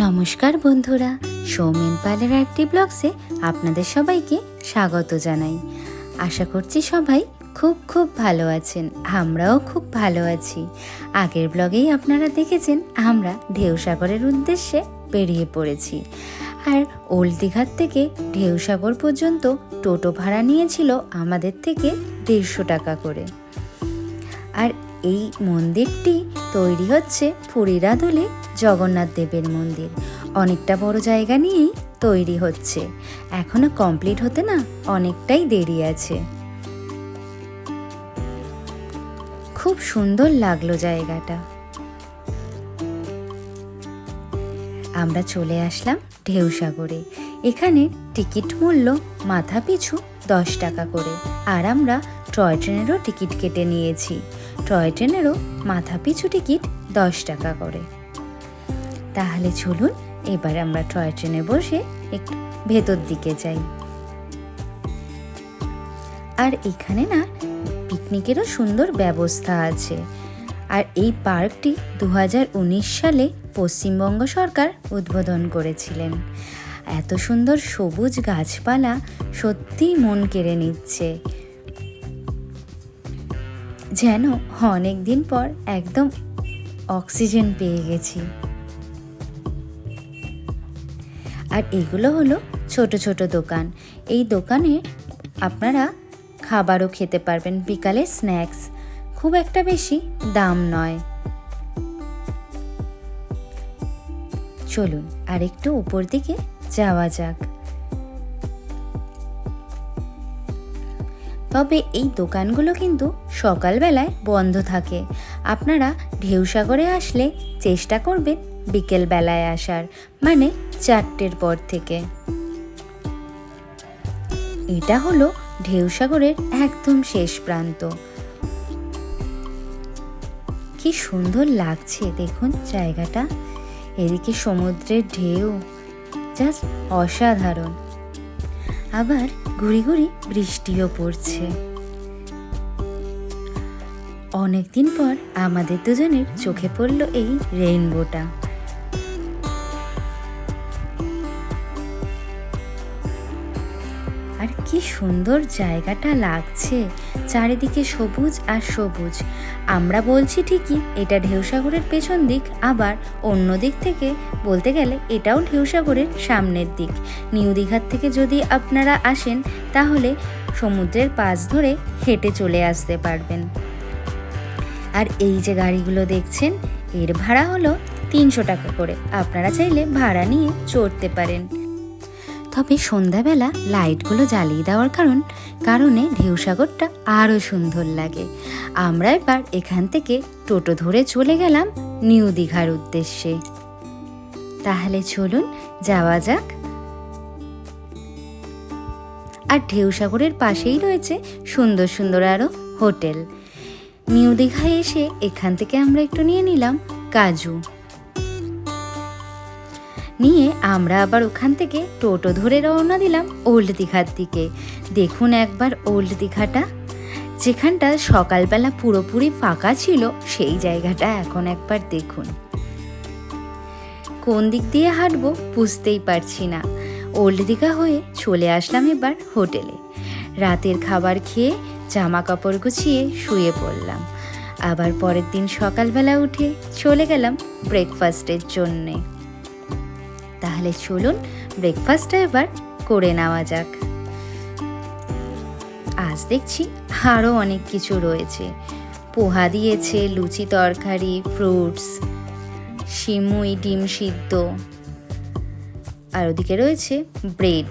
নমস্কার বন্ধুরা, সৌমেন পালের আরটি ব্লগসে আপনাদের সবাইকে স্বাগত জানাই। আশা করছি সবাই খুব ভালো আছেন। আমরাও খুব ভালো আছি। আগের ব্লগেই আপনারা দেখেছেন আমরা ঢেউসাগরের উদ্দেশ্যে বেরিয়ে পড়েছি। আর ওল্ড দীঘার থেকে ঢেউসাগর পর্যন্ত টোটো ভাড়া নিয়েছিল আমাদের থেকে 150 টাকা করে। আর এই মন্দিরটি তৈরি হচ্ছে ফুরিরাদলে জগন্নাথ দেবের মন্দির। অনেকটা বড় জায়গা নিয়েই তৈরি হচ্ছে, এখনো কমপ্লিট হতে না অনেকটাই দেরি আছে। খুব সুন্দর লাগলো জায়গাটা। আমরা চলে আসলাম ঢেউসাগরে। এখানে টিকিট মূল্য মাথা পিছু 10 টাকা করে। আর আমরা টয় ট্রেনেরও টিকিট কেটে নিয়েছি। টয় ট্রেনেরও মাথা পিছু টিকিট 10 টাকা করে। তাহলে চলুন এবার আমরা টয় ট্রেনে বসে একটু ভেতর দিকে যাই। আর এখানে না পিকনিকেরও সুন্দর ব্যবস্থা আছে। আর এই পার্কটি 2019 সালে পশ্চিমবঙ্গ সরকার উদ্বোধন করেছিলেন। এত সুন্দর সবুজ গাছপালা সত্যিই মন কেড়ে নিচ্ছে, যেন অনেক দিন পর একদম অক্সিজেন পেয়ে গেছি। আর এগুলো হলো ছোট ছোট দোকান। এই দোকানে আপনারা খাবারও খেতে পারবেন, বিকালে স্ন্যাক্স। খুব একটা বেশি দাম নয়। চলুন আর একটু উপর দিকে যাওয়া যাক। তবে এই দোকানগুলো কিন্তু সকালবেলায় বন্ধ থাকে। আপনারা ঢেউসাগরে আসলে চেষ্টা করবেন বিকেল বেলায় আসার, মানে 4টের পর থেকে। এটা হলো ঢেউসাগরের একদম শেষ প্রান্ত। কি সুন্দর লাগছে দেখুন জায়গাটা। এদিকে সমুদ্রের ঢেউ জাস্ট অসাধারণ। আবার ঘুরি ঘুরি বৃষ্টিও পড়ছে। অনেকদিন পর আমাদের দুজনের চোখে পড়ল এই রেইনবোটা। আর কি সুন্দর জায়গাটা লাগছে, চারিদিকে সবুজ আর সবুজ। আমরা বলছি ঠিকই এটা ঢেউসাগরের পেছন দিক, আবার অন্য দিক থেকে বলতে গেলে এটাও ঢেউসাগরের সামনের দিক। নিউ দীঘার থেকে যদি আপনারা আসেন তাহলে সমুদ্রের পাশ ধরে হেঁটে চলে আসতে পারবেন। আর এই যে গাড়িগুলো দেখছেন এর ভাড়া হলো 300 টাকা করে। আপনারা চাইলে ভাড়া নিয়ে চড়তে পারেন। তবে সন্ধ্যাবেলা লাইটগুলো জ্বালিয়ে দেওয়ার কারণে ঢেউসাগরটা আরও সুন্দর লাগে। আমরা এবার এখান থেকে টোটো ধরে চলে গেলাম নিউ দীঘার উদ্দেশ্যে। তাহলে চলুন যাওয়া যাক। আর ঢেউসাগরের পাশেই রয়েছে সুন্দর সুন্দর আরও হোটেল। নিউ দীঘায় এসে এখান থেকে আমরা একটু নিয়ে নিলাম কাজু। নিয়ে আমরা আবার ওখান থেকে টোটো ধরে রওনা দিলাম ওল্ড দীঘার দিকে। দেখুন একবার ওল্ড দীঘাটা, যেখানটা সকালবেলা পুরোপুরি ফাঁকা ছিল সেই জায়গাটা এখন একবার দেখুন। কোন দিক দিয়ে হাঁটবো বুঝতেই পারছি না। ওল্ড দীঘা হয়ে চলে আসলাম এবার হোটেলে। রাতের খাবার খেয়ে জামা কাপড় গুছিয়ে শুয়ে পড়লাম। আবার পরের দিন সকালবেলা উঠে চলে গেলাম ব্রেকফাস্টের জন্যে। তাহলে চলুন ব্রেকফাস্টটা এবার করে নেওয়া যাক। আজ দেখছি আরও অনেক কিছু রয়েছে। পোহা দিয়েছে, লুচি তরকারি, ফ্রুটস, সিমুই, ডিম সিদ্ধ, আর ওদিকে রয়েছে ব্রেড।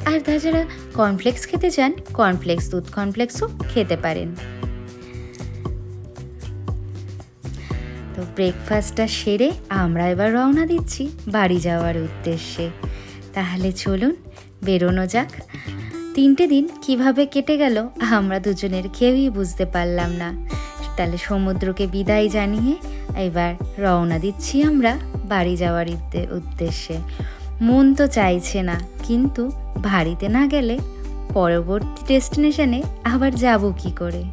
আর তাছাড়া কর্নফ্লেক্স খেতে চান, কর্নফ্লেক্স, দুধ কর্নফ্লেক্সও খেতে পারেন। তো ব্রেকফাস্টটা সেরে আমরা এবার রওনা দিচ্ছি বাড়ি যাওয়ার উদ্দেশ্যে। তাহলে চলুন বেরোনো যাক। 3টে দিন কিভাবে কেটে গেল আমরা দুজনের কেউই বুঝতে পারলাম না। তাহলে সমুদ্রকে বিদায় জানিয়ে এবার রওনা দিচ্ছি আমরা বাড়ি যাওয়ার উদ্দেশ্যে। মন তো চাইছে না, কিন্তু বাড়িতে না গেলে পরবর্তী ডেস্টিনেশনে আবার যাব কি করে।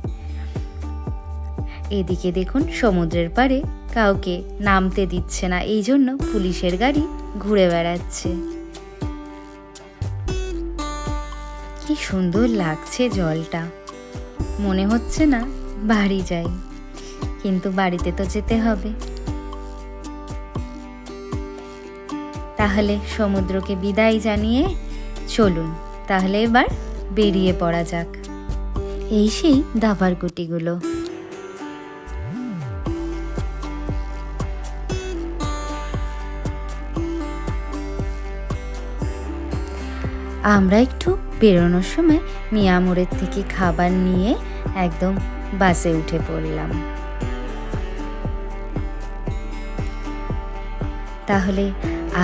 এদিকে দেখুন সমুদ্রের পাড়ে কাউকে নামতে দিচ্ছে না, এই জন্য পুলিশের গাড়ি ঘুরে বেড়াচ্ছে। কি সুন্দর লাগছে জলটা, মনে হচ্ছে না বাড়ি যাই, কিন্তু বাড়িতে তো যেতে হবে। তাহলে সমুদ্রকে বিদায় জানিয়ে চলুন তাহলে এবার বেরিয়ে পড়া যাক। এই সেই দাবার গুটিগুলো। আমরা একটু বেরোনোর সময় মিয়ামোড়ের থেকে খাবার নিয়ে একদম বাসে উঠে পড়লাম। তাহলে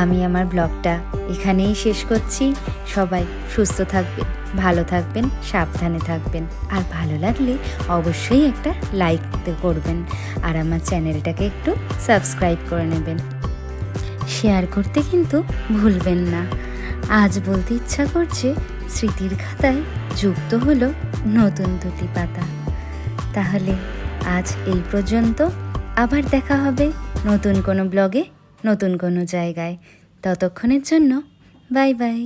আমি আমার ব্লগটা এখানেই শেষ করছি। সবাই সুস্থ থাকবেন, ভালো থাকবেন, সাবধানে থাকবেন। আর ভালো লাগলে অবশ্যই একটা লাইক করবেন, আর আমার চ্যানেলটাকে একটু সাবস্ক্রাইব করে নেবেন। শেয়ার করতে কিন্তু ভুলবেন না। আজ বলতে ইচ্ছা করছে, স্মৃতির খাতায় যুক্ত হলো নতুন দুটি পাতা। তাহলে আজ এই পর্যন্ত, আবার দেখা হবে নতুন কোনো ব্লগে, নতুন কোনো জায়গায়। ততক্ষণের জন্য বাই বাই।